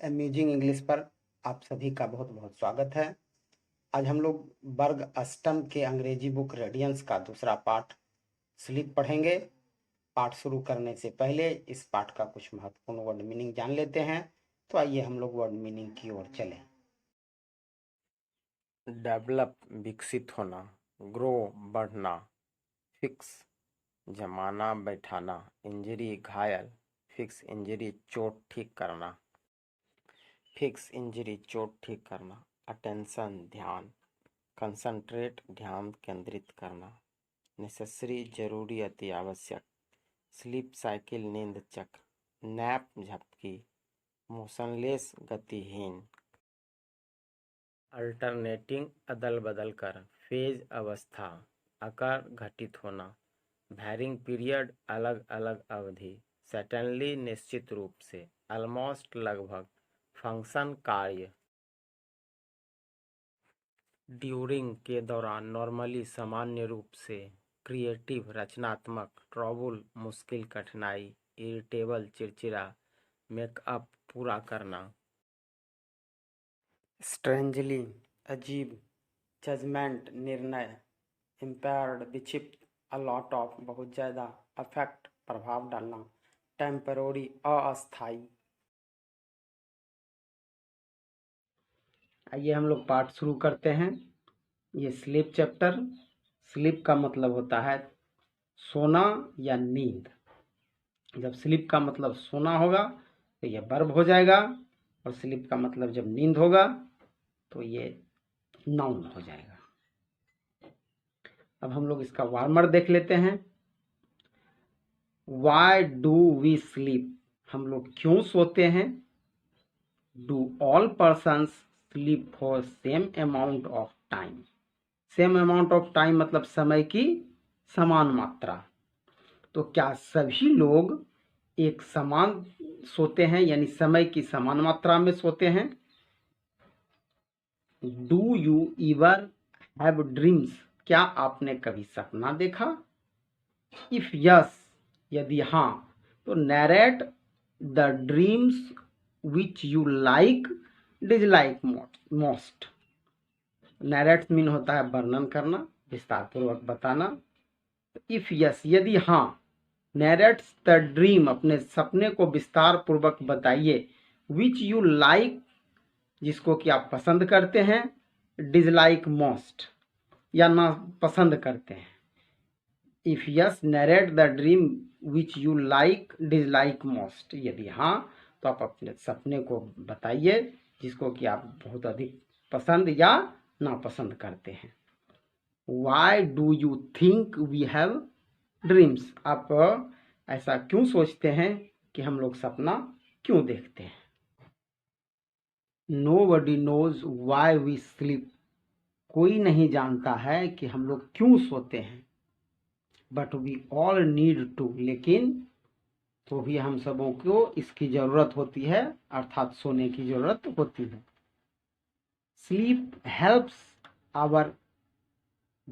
Amazing English पर आप सभी का बहुत बहुत स्वागत है। आज हम लोग वर्ग अष्टम के अंग्रेजी बुक रेडियंस का दूसरा पाठ स्लीप पढ़ेंगे। पाठ शुरू करने से पहले इस पाठ का कुछ महत्वपूर्ण वर्ड मीनिंग जान लेते हैं। तो आइए हम लोग वर्ड मीनिंग की ओर चलें। डेवलप विकसित होना, ग्रो बढ़ना, फिक्स जमाना बैठाना, इंजरी घायल, फिक्स इंजरी चोट ठीक करना, फिक्स इंजरी चोट ठीक करना, अटेंशन ध्यान, कंसंट्रेट ध्यान केंद्रित करना, नेसेसरी जरूरी अति आवश्यक, स्लीप साइकिल नींद चक्र, नैप झपकी, मोशनलेस गतिहीन, अल्टरनेटिंग अदल बदल कर, फेज अवस्था, आकार घटित होना, वैरिंग पीरियड अलग अलग अवधि, सडनली निश्चित रूप से, ऑलमोस्ट लगभग, फंक्शन कार्य, ड्यूरिंग के दौरान, नॉर्मली सामान्य रूप से, क्रिएटिव रचनात्मक, ट्रबल मुश्किल कठिनाई, इरिटेबल चिड़चिड़ा, मेकअप पूरा करना, स्ट्रेंजली अजीब, जजमेंट निर्णय, इम्पेयर्ड विक्षिप्त, अलॉट ऑफ बहुत ज़्यादा, अफेक्ट प्रभाव डालना, टेम्पररी अस्थायी। आइए हम लोग पाठ शुरू करते हैं। ये स्लीप चैप्टर। स्लीप का मतलब होता है सोना या नींद। जब स्लीप का मतलब सोना होगा तो ये वर्ब हो जाएगा, और स्लीप का मतलब जब नींद होगा तो ये नाउन हो जाएगा। अब हम लोग इसका वार्मर देख लेते हैं। वाई डू वी स्लीप, हम लोग क्यों सोते हैं। Do all persons sleep for same amount of time. Same amount of time मतलब समय की समान मात्रा। तो क्या सभी लोग एक समान सोते हैं, यानी समय की समान मात्रा में सोते हैं। डू यू इवर हैव ड्रीम्स, क्या आपने कभी सपना देखा। इफ यस, यदि हाँ, तो narrate the dreams which you like dislike most. Narrate mean होता है वर्णन करना, विस्तार पूर्वक बताना। इफ यस, यदि हाँ, नैरेट्स द ड्रीम, अपने सपने को विस्तार पूर्वक बताइए। विच यू लाइक, जिसको कि आप पसंद करते हैं। डिसलाइक मोस्ट, या ना पसंद करते हैं। If yes, narrate the dream which you like dislike most. यदि हाँ, तो आप अपने सपने को बताइए जिसको कि आप बहुत अधिक पसंद या नापसंद करते हैं। Why do you think we have dreams, आप ऐसा क्यों सोचते हैं कि हम लोग सपना क्यों देखते हैं। Nobody knows why we sleep, कोई नहीं जानता है कि हम लोग क्यों सोते हैं। But we all need to, लेकिन तो भी हम सबों को इसकी जरूरत होती है, अर्थात सोने की जरूरत होती है। Sleep helps our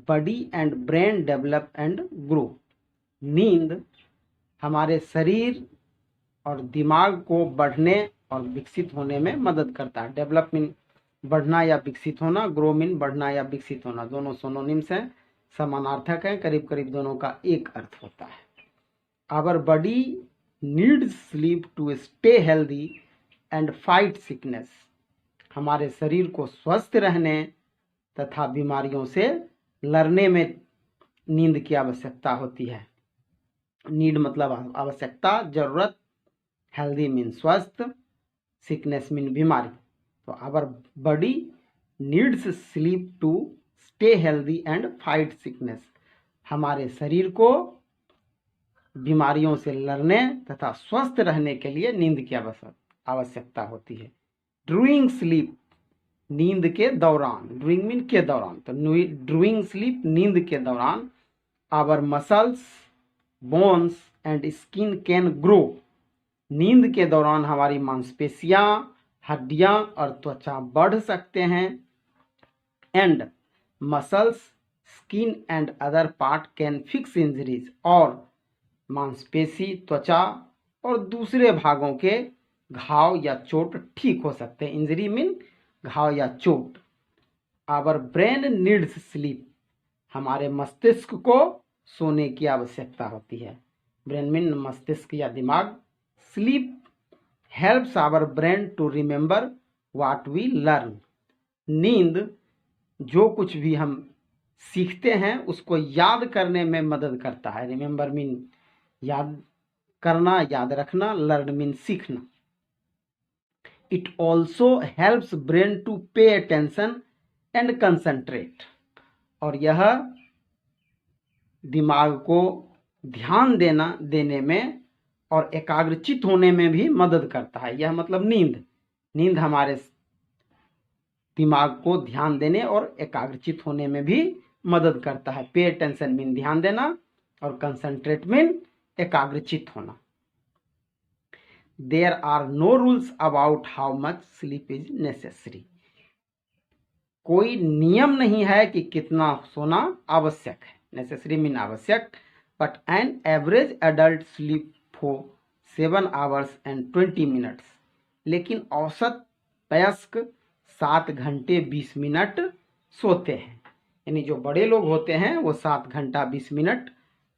body and brain develop and grow, नींद हमारे शरीर और दिमाग को बढ़ने और विकसित होने में मदद करता है। डेवलप मीन बढ़ना या विकसित होना, ग्रो मीन बढ़ना या विकसित होना, दोनों सिनोनिम्स हैं, समानार्थक हैं, करीब करीब दोनों का एक अर्थ होता है। Our body needs sleep to stay healthy and fight sickness, हमारे शरीर को स्वस्थ रहने तथा बीमारियों से लड़ने में नींद की आवश्यकता होती है। नीड मतलब आवश्यकता, जरूरत, हेल्दी मीन स्वस्थ, सिकनेस मीन बीमारी। तो our body needs sleep to stay healthy and fight sickness, हमारे शरीर को बीमारियों से लड़ने तथा स्वस्थ रहने के लिए नींद की आवश्यकता होती है। ड्यूरिंग स्लीप, नींद के दौरान, ड्यूरिंग मीन के दौरान, तो ड्यूरिंग स्लीप नींद के दौरान, our muscles, bones and skin can grow, नींद के दौरान हमारी मांसपेशियां, हड्डियां और त्वचा बढ़ सकते हैं। And muscles, skin and other part can fix injuries, और मांसपेशी, त्वचा और दूसरे भागों के घाव या चोट ठीक हो सकते हैं। इंजरी मीन घाव या चोट। आवर ब्रेन नीड्स स्लीप, हमारे मस्तिष्क को सोने की आवश्यकता होती है। ब्रेन मीन मस्तिष्क या दिमाग। Sleep helps our brain to remember what we learn, नींद जो कुछ भी हम सीखते हैं उसको याद करने में मदद करता है। रिमेंबर मीन याद करना, याद रखना। लर्न मीन सीखना। It also helps brain to pay attention and concentrate, और यह दिमाग को ध्यान देने में और एकाग्रचित होने में भी मदद करता है। यह मतलब नींद हमारे दिमाग को ध्यान देने और एकाग्रचित होने में भी मदद करता है। पे अटेंशन मीन ध्यान देना और कंसंट्रेट मीन एकाग्रचित होना। There are no rules about how much sleep is necessary, कोई नियम नहीं है कि कितना सोना आवश्यक है। नेसेसरी मीन आवश्यक। But an average adult sleep for 7 hours and 20 minutes, लेकिन औसत वयस्क 7 घंटे 20 मिनट सोते हैं। यानी जो बड़े लोग होते हैं वो 7 घंटा 20 मिनट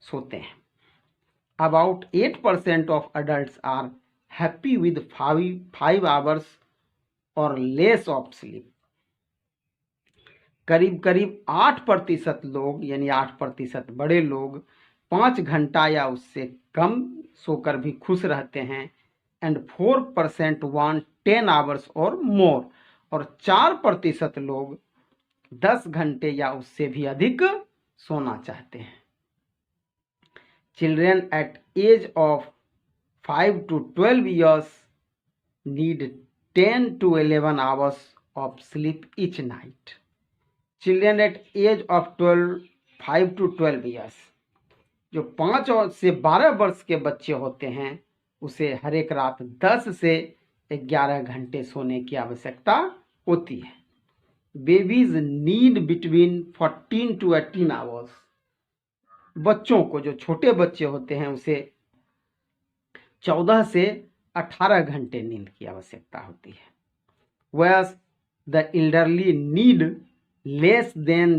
सोते हैं। About 8% of adult are happy with 5 hours और लेस ऑफ स्लीप, करीब करीब 8% लोग यानी 8% बड़े लोग 5 घंटा या उससे कम सोकर भी खुश रहते हैं। एंड 4% वांट 10 hours और मोर, और 4% लोग 10 घंटे या उससे भी अधिक सोना चाहते हैं। Children at age of 5 to 12 years need 10 to 11 hours of sleep each night. Children at age of 5 to 12 years, जो 5 से 12 वर्ष के बच्चे होते हैं उसे हर एक रात 10 से 11 घंटे सोने की आवश्यकता होती है। Babies need between 14 to 18 hours, बच्चों को, जो छोटे बच्चे होते हैं उसे 14 से 18 घंटे नींद की आवश्यकता होती है। Whereas the elderly need less than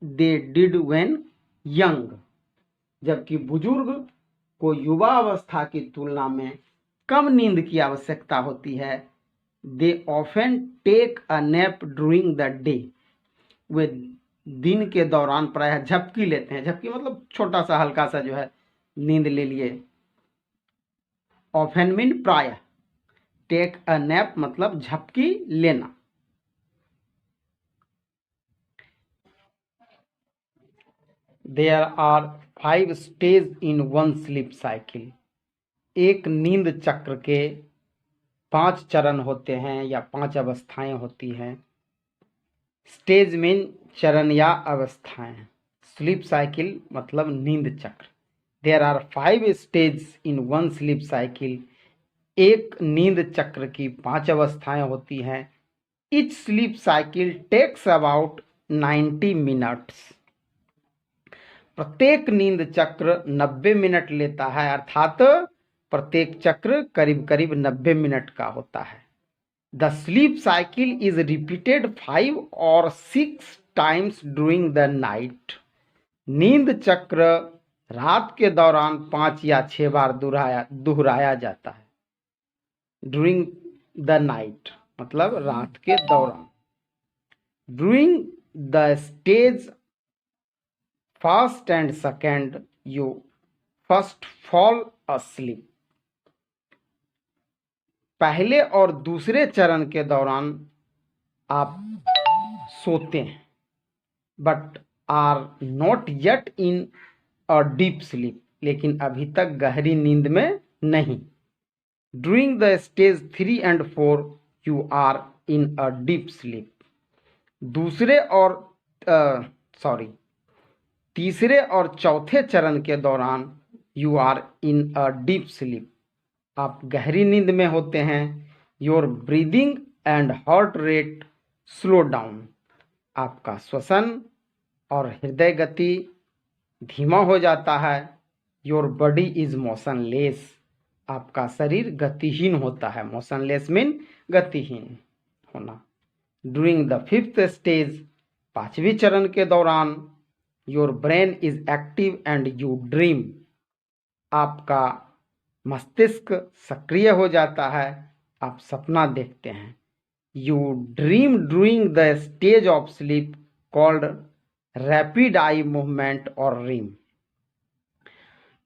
they did when young, जबकि बुजुर्ग को युवा अवस्था की तुलना में कम नींद की आवश्यकता होती है। They often take a nap during the day, वे दिन के दौरान प्रायः झपकी लेते हैं। झपकी मतलब छोटा सा हल्का सा जो है नींद ले लिए। ऑफन मीन प्रायः। टेक अ नैप मतलब झपकी लेना। There are 5 stage in one sleep cycle, एक नींद चक्र के 5 चरण होते हैं या 5 अवस्थाएं होती हैं। स्टेज मीन चरण या अवस्थाएं, स्लीप साइकिल मतलब नींद चक्र। There are 5 stage in one sleep cycle, एक नींद चक्र की 5 अवस्थाएं होती हैं। Each sleep cycle takes about 90 minutes, प्रत्येक नींद चक्र 90 मिनट लेता है, अर्थात प्रत्येक चक्र करीब करीब 90 मिनट का होता है। The sleep cycle is repeated 5 or 6 times during the night, नींद चक्र रात के दौरान 5 या 6 बार दोहराया जाता है। ड्यूरिंग द नाइट मतलब रात के दौरान। During the stage first and second you first fall asleep, पहले और दूसरे चरण के दौरान आप सोते हैं, but are not yet in a deep sleep, लेकिन अभी तक गहरी नींद में नहीं। During the stage 3 and 4 you are in a deep sleep, तीसरे और चौथे चरण के दौरान you are in a deep sleep, आप गहरी नींद में होते हैं। Your breathing and heart rate slow down, आपका श्वसन और हृदय गति धीमा हो जाता है। योर बॉडी इज मोशनलेस, आपका शरीर गतिहीन होता है। मोशनलेस मीन गतिहीन होना। ड्यूरिंग द 5th स्टेज, 5वें चरण के दौरान, your brain is active and you dream, आपका मस्तिष्क सक्रिय हो जाता है, आप सपना देखते हैं। You dream during the stage of sleep called rapid eye movement और REM.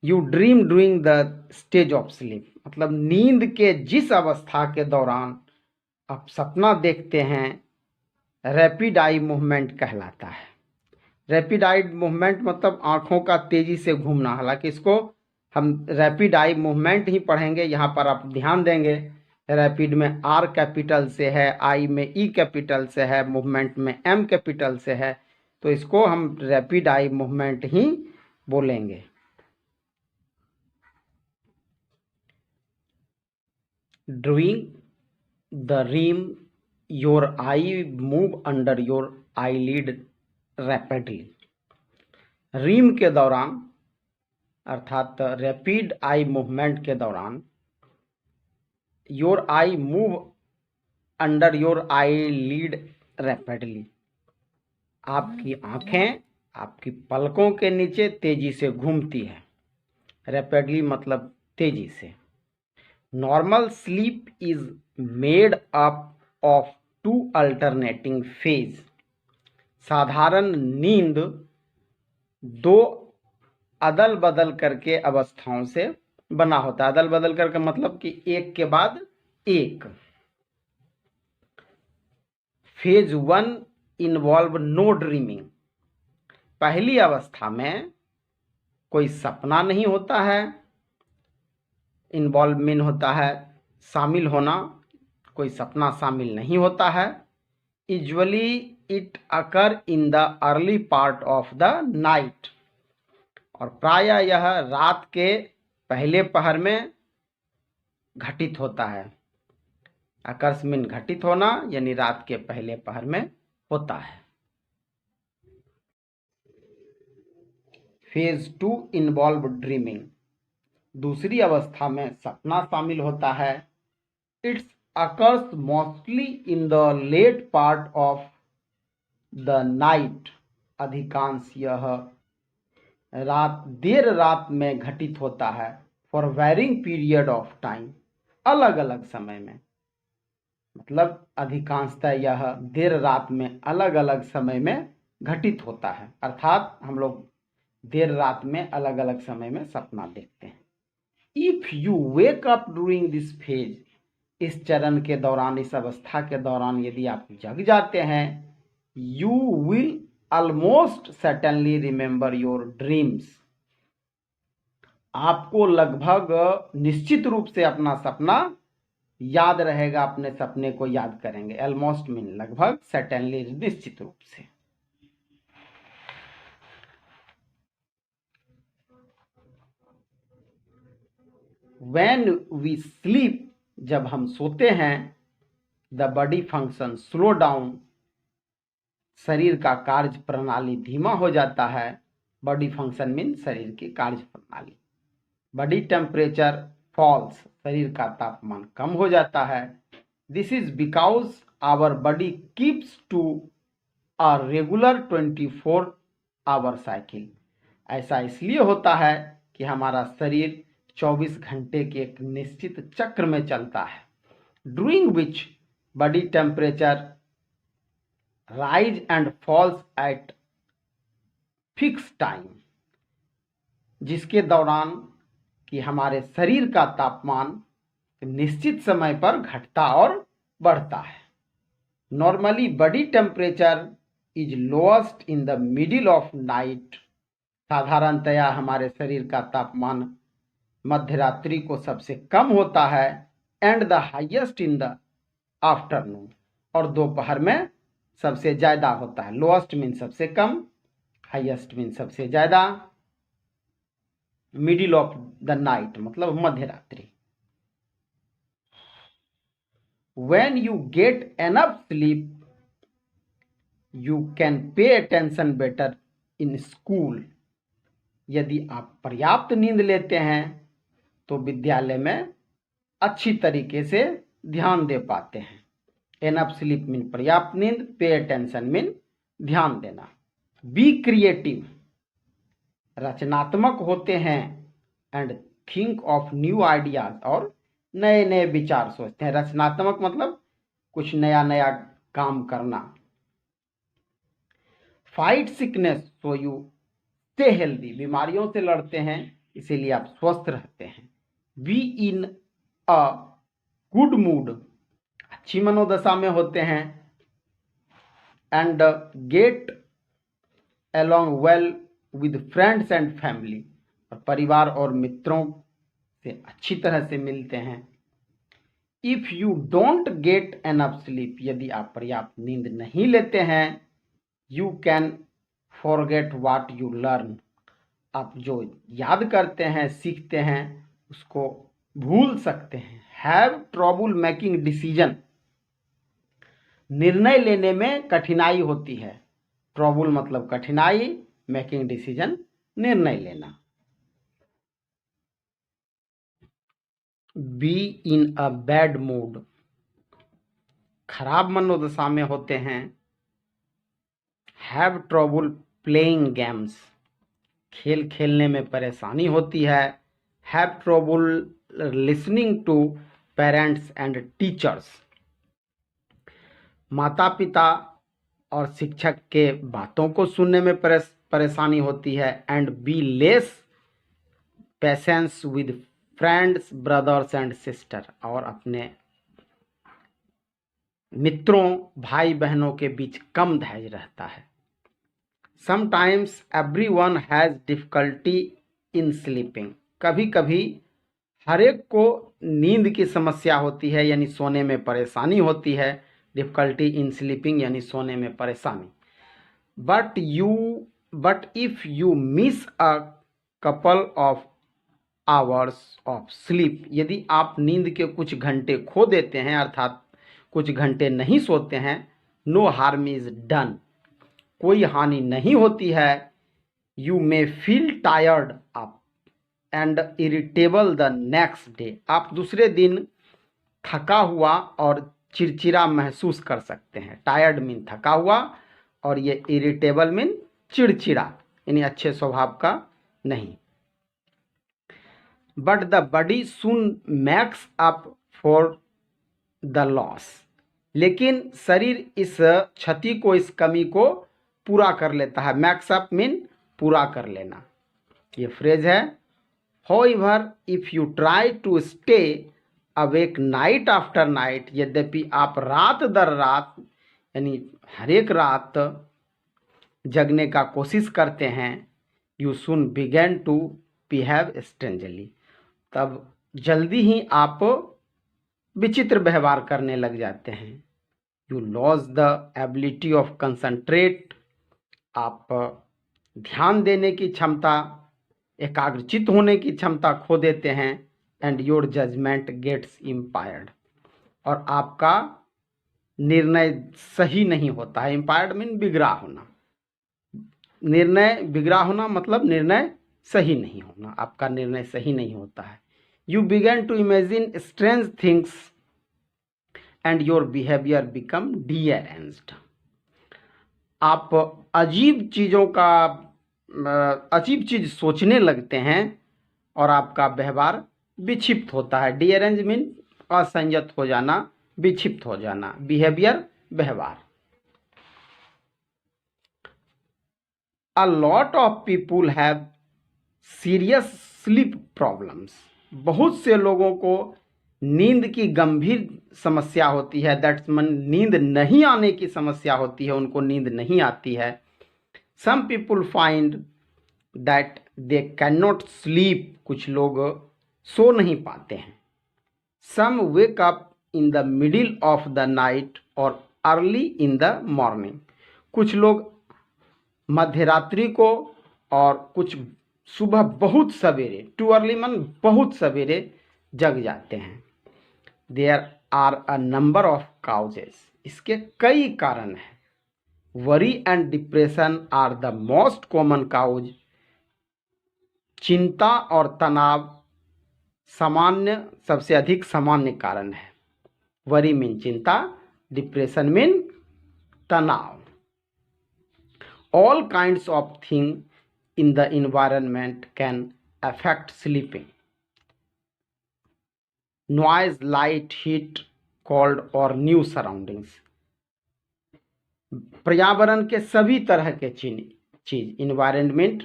You dream during the stage of sleep मतलब नींद के जिस अवस्था के दौरान आप सपना देखते हैं, रैपिड आई मूवमेंट कहलाता है। रैपिड आई मूवमेंट मतलब आंखों का तेजी से घूमना। हालांकि इसको हम रैपिड आई मूवमेंट ही पढ़ेंगे। यहाँ पर आप ध्यान देंगे, रैपिड में आर कैपिटल से है, आई में ई कैपिटल से है, मूवमेंट में एम कैपिटल से है, तो इसको हम रैपिड आई मूवमेंट ही बोलेंगे। During the REM, your eye move under your eyelid rapidly. REM के दौरान अर्थात रैपिड आई मूवमेंट के दौरान, your eye move under your eyelid rapidly, आपकी आंखें आपकी पलकों के नीचे तेजी से घूमती है। रैपिडली मतलब तेजी से। Normal sleep is made up of 2 alternating phase. साधारण नींद 2 अदल बदल करके अवस्थाओं से बना होता है। अदल बदल करके मतलब कि एक के बाद एक। Phase 1 involve no dreaming. पहली अवस्था में कोई सपना नहीं होता है। इन्वॉल्वमेंट होता है शामिल होना, कोई सपना शामिल नहीं होता है। Usually it occur in the early part of the night, और प्रायः यह रात के पहले पहर में घटित होता है। अकर्स मीन घटित होना, यानी रात के पहले पहर में होता है। Phase 2 involve dreaming. दूसरी अवस्था में सपना शामिल होता है। It's occurs mostly in the late part of the night. अधिकांश यह देर रात में घटित होता है। For varying period of time, अलग अलग समय में, मतलब अधिकांशतः यह देर रात में अलग अलग समय में घटित होता है। अर्थात हम लोग देर रात में अलग अलग समय में सपना देखते हैं। If you wake up during this phase, इस चरण के दौरान, इस अवस्था के दौरान यदि आप जग जाते हैं, you will almost certainly remember your dreams. आपको लगभग निश्चित रूप से अपना सपना याद रहेगा, अपने सपने को याद करेंगे। ऑलमोस्ट मीन लगभग, सर्टेनली निश्चित रूप से। When we sleep, जब हम सोते हैं, the body function slow down, शरीर का कार्य प्रणाली धीमा हो जाता है। बॉडी फंक्शन मीन शरीर की कार्य प्रणाली। बॉडी टेम्परेचर फॉल्स, शरीर का तापमान कम हो जाता है। This is because our body keeps to a regular 24 hour cycle. ऐसा इसलिए होता है कि हमारा शरीर 24 घंटे के एक निश्चित चक्र में चलता है। During which body temperature rise and falls at fix time, जिसके दौरान कि हमारे शरीर का तापमान निश्चित समय पर घटता और बढ़ता है। Normally body temperature is lowest in the middle of night. साधारणतया हमारे शरीर का तापमान मध्य रात्रि को सबसे कम होता है। And the highest in the afternoon, और दोपहर में सबसे ज्यादा होता है। लोएस्ट मीन सबसे कम, हाईएस्ट मीन सबसे ज्यादा, मिडिल ऑफ द नाइट मतलब मध्य रात्रि। When you get enough sleep, you can pay attention better in school. यदि आप पर्याप्त नींद लेते हैं तो विद्यालय में अच्छी तरीके से ध्यान दे पाते हैं। एनफ स्लीप मीन पर्याप्त नींद, पे अटेंशन मीन ध्यान देना। बी क्रिएटिव, रचनात्मक होते हैं, and think of new ideas, और नए नए विचार सोचते हैं। रचनात्मक मतलब कुछ नया नया काम करना। Fight sickness so you stay healthy, बीमारियों से लड़ते हैं इसीलिए आप स्वस्थ रहते हैं। Be in a good mood, अच्छी मनोदशा में होते हैं। And get along well with friends and family, और परिवार और मित्रों से अच्छी तरह से मिलते हैं। If you don't get enough sleep, यदि आप पर्याप्त नींद नहीं लेते हैं, you can forget what you learn, आप जो याद करते हैं, सीखते हैं, उसको भूल सकते हैं। हैव ट्रबल मेकिंग डिसीजन, निर्णय लेने में कठिनाई होती है। ट्रबल मतलब कठिनाई, मेकिंग डिसीजन निर्णय लेना। B in a bad mood, खराब मनोदशा में होते हैं। हैव ट्रबल प्लेइंग गेम्स, खेल खेलने में परेशानी होती है। Have trouble listening to parents and teachers, माता पिता और शिक्षक के बातों को सुनने में परेशानी होती है। And be less patience with friends, brothers and sister, और अपने मित्रों, भाई बहनों के बीच कम धैर्य रहता है। Sometimes everyone has difficulty in sleeping, कभी कभी हर एक को नींद की समस्या होती है, यानी सोने में परेशानी होती है। डिफिकल्टी इन स्लीपिंग यानी सोने में परेशानी। But if you miss a couple of hours of sleep, यदि आप नींद के कुछ घंटे खो देते हैं, अर्थात कुछ घंटे नहीं सोते हैं, नो हार्म इज डन, कोई हानि नहीं होती है। You may feel tired up and irritable the next day, आप दूसरे दिन थका हुआ और चिड़चिड़ा महसूस कर सकते हैं। टायर्ड मीन थका हुआ, और ये इरिटेबल मीन चिड़चिड़ा, यानी अच्छे स्वभाव का नहीं। But the body soon max up for the loss, लेकिन शरीर इस क्षति को, इस कमी को पूरा कर लेता है। मैक्स अप मीन पूरा कर लेना, ये फ्रेज है। However, if you try to stay awake night after night, यद्यपि आप रात दर रात यानी हर एक रात जगने का कोशिश करते हैं, you soon begin to behave strangely, तब जल्दी ही आप विचित्र व्यवहार करने लग जाते हैं। You lose the ability of concentrate, आप ध्यान देने की क्षमता, एकाग्रचित होने की क्षमता खो देते हैं। And your judgement gets impaired, और आपका निर्णय सही नहीं होता है। इम्पायर्ड मीन बिगड़ा होना, निर्णय बिगड़ा होना मतलब निर्णय सही नहीं होना, आपका निर्णय सही नहीं होता है। You begin to imagine strange things and your behaviour become deranged, आप अजीब चीज सोचने लगते हैं और आपका व्यवहार विक्षिप्त होता है। डीअरेंज मीन असंयत हो जाना, विक्षिप्त हो जाना। बिहेवियर व्यवहार। A lot of people have serious sleep problems, बहुत से लोगों को नींद की गंभीर समस्या होती है। दैट्स मीन नींद नहीं आने की समस्या होती है, उनको नींद नहीं आती है। Some people find that they can not sleep, कुछ लोग सो नहीं पाते हैं। Some wake up in the middle of the night और अर्ली इन द मॉर्निंग, कुछ लोग मध्यरात्रि को और कुछ सुबह बहुत सवेरे, टू अर्ली मन बहुत सवेरे जग जाते हैं। There are a number of causes, इसके कई कारण हैं। Worry and depression are the most common cause, चिंता और तनाव सामान्य, सबसे अधिक सामान्य कारण है। वरी मीन चिंता, डिप्रेशन मीन तनाव। All kinds of thing in the environment can affect sleeping. Noise, light, heat, cold और न्यू सराउंडिंग्स। पर्यावरण के सभी तरह के चीज, इन्वायरमेंट,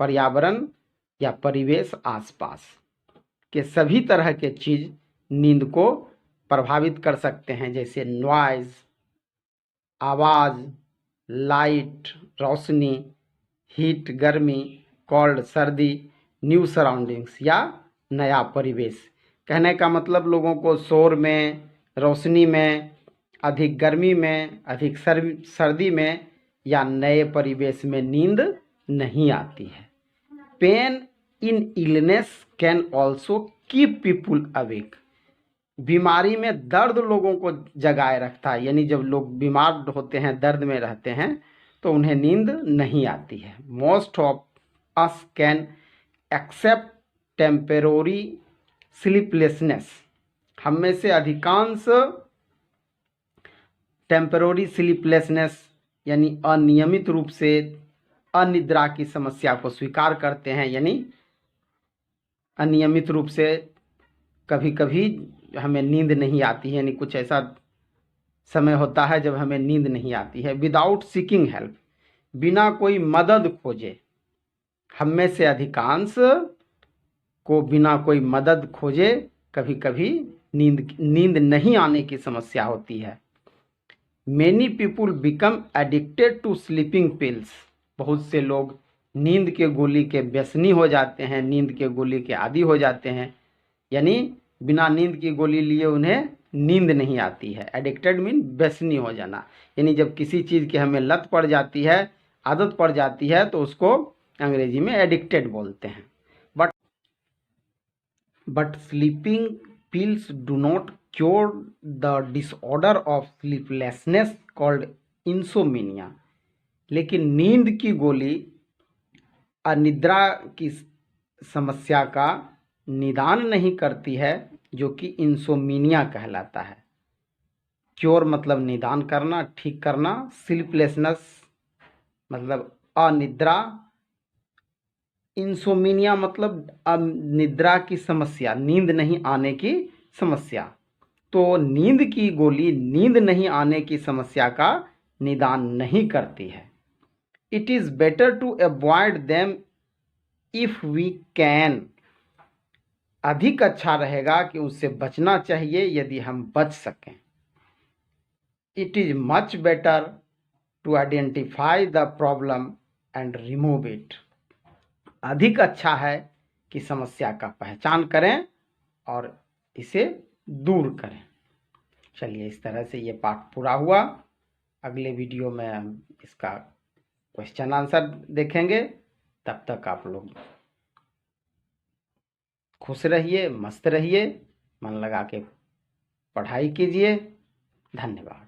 पर्यावरण या परिवेश, आसपास के सभी तरह के चीज नींद को प्रभावित कर सकते हैं, जैसे नॉइज, आवाज, लाइट, रोशनी, हीट, गर्मी, कोल्ड, सर्दी, न्यू सराउंडिंग्स या नया परिवेश। कहने का मतलब लोगों को शोर में, रोशनी में, अधिक गर्मी में, अधिक सर्दी में या नए परिवेश में नींद नहीं आती है। Pain in illness can also keep people awake. बीमारी में दर्द लोगों को जगाए रखता है, यानी जब लोग बीमार होते हैं, दर्द में रहते हैं, तो उन्हें नींद नहीं आती है। Most of us can accept temporary sleeplessness. हम में से अधिकांश टेम्पररी स्लीपलेसनेस यानी अनियमित रूप से अनिद्रा की समस्या को स्वीकार करते हैं, यानी अनियमित रूप से कभी कभी हमें नींद नहीं आती है, यानी कुछ ऐसा समय होता है जब हमें नींद नहीं आती है। विदाउट सीकिंग हेल्प, बिना कोई मदद खोजे। हम में से अधिकांश को बिना कोई मदद खोजे कभी कभी नींद नहीं आने की समस्या होती है। Many people become addicted to sleeping pills। बहुत से लोग नींद के गोली के व्यसनी हो जाते हैं, नींद के गोली के आदी हो जाते हैं, यानी बिना नींद की गोली लिए उन्हें नींद नहीं आती है। एडिक्टेड मीन व्यसनी हो जाना, यानी जब किसी चीज़ की हमें लत पड़ जाती है, आदत पड़ जाती है, तो उसको अंग्रेजी में एडिक्टेड बोलते हैं। But sleeping pills do not cure the disorder of sleeplessness called insomnia। लेकिन नींद की गोली अनिद्रा की समस्या का निदान नहीं करती है, जो कि इंसोमिनिया कहलाता है। क्योर मतलब निदान करना, ठीक करना। स्लीपलेसनेस मतलब अनिद्रा। इंसोमिनिया मतलब निद्रा की समस्या, नींद नहीं आने की समस्या। तो नींद की गोली नींद नहीं आने की समस्या का निदान नहीं करती है। It is better to avoid them if we can. अधिक अच्छा रहेगा कि उससे बचना चाहिए यदि हम बच सकें। It is much better to identify the problem and remove it. अधिक अच्छा है कि समस्या का पहचान करें और इसे दूर करें। चलिए, इस तरह से ये पाठ पूरा हुआ। अगले वीडियो में हम इसका क्वेश्चन आंसर देखेंगे। तब तक आप लोग खुश रहिए, मस्त रहिए, मन लगा के पढ़ाई कीजिए। धन्यवाद।